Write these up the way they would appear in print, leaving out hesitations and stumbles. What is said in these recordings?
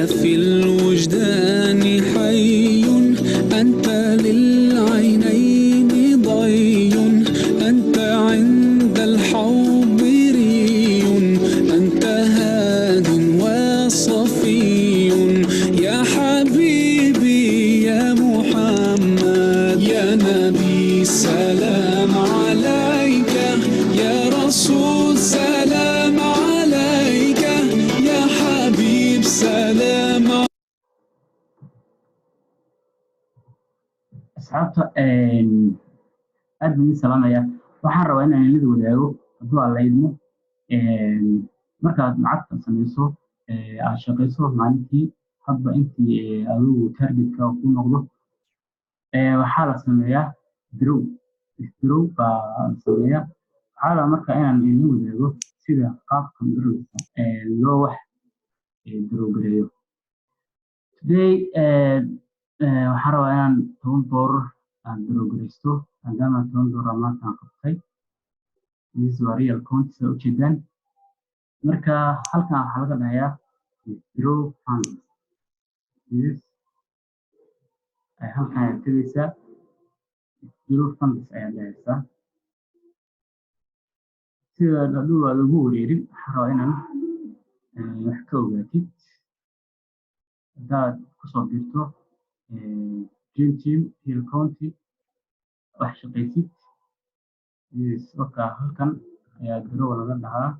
في الوجدان حي، أنت للعينين ضي، أنت عند الحاضري، أنت هاد وصفي، يا حبيبي يا محمد يا نبي سلام عليك، يا رسول سلام عليك، يا حبيب سلام. asxaabta aad baan idin salaamaya. waxaan rabaa inaan idin wadaago hadduu alla idmo markaad lacagta samayso aad shaqayso maalintii hadba intii adigu targetka ku noqdo waxaa la sameeyaa isdirow baa la sameeyaa. waxaa la marka inaan idin wadaago sida qaabka loo wax darowgareeyo. Today waxaan rabaa inaan $10 aan darowgareysto maadaama $10 maanta aan qabtay. This is real count sida ujeedaan. marka halkan waxaa laga dhahayaa withdraw funds. This halkan ayaad tegeysaa withdraw funds ayaad dhahaysaa. sida haduu aad ugu wareerin waxaan rabaa inaan wax ka ogaatid. haddaad kusoo dirto Dream Team Hill County wax shaqaysid halkan ayaa garow laga dhahaa.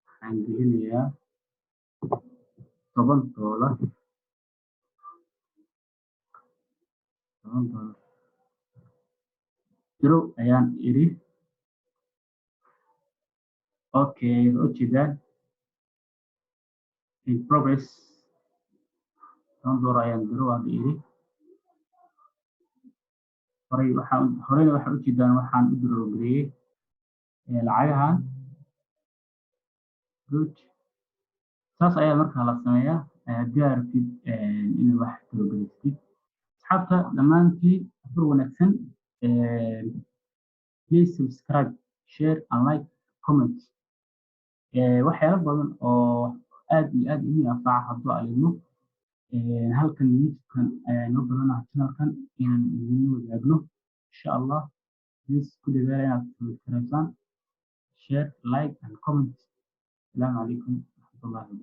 waxaan gelinayaa $10 garow ayaan iri. okay ujeedaan in progress $10 ayaan garow aan iri. horeyna waxaa ujeedaan waxaan u darowgareeyey lacagahan good. saas ayaa markaa la sameeyaa haddii aad rabtid inaad wax darowgareystid. asxaabta dhammaantiin afur wanaagsan. please subscribe, share and like, comment. waxyaalo badan oo aad iyo aad ii anfaca hadduu aad idmo halkan youtube-kan ayaa inoo badanaha channelkan inaan idin wadaagno insha allah. please ku dadaala inaad subscribe, share, like and comment. السلام عليكم ورحمة الله وبركاته.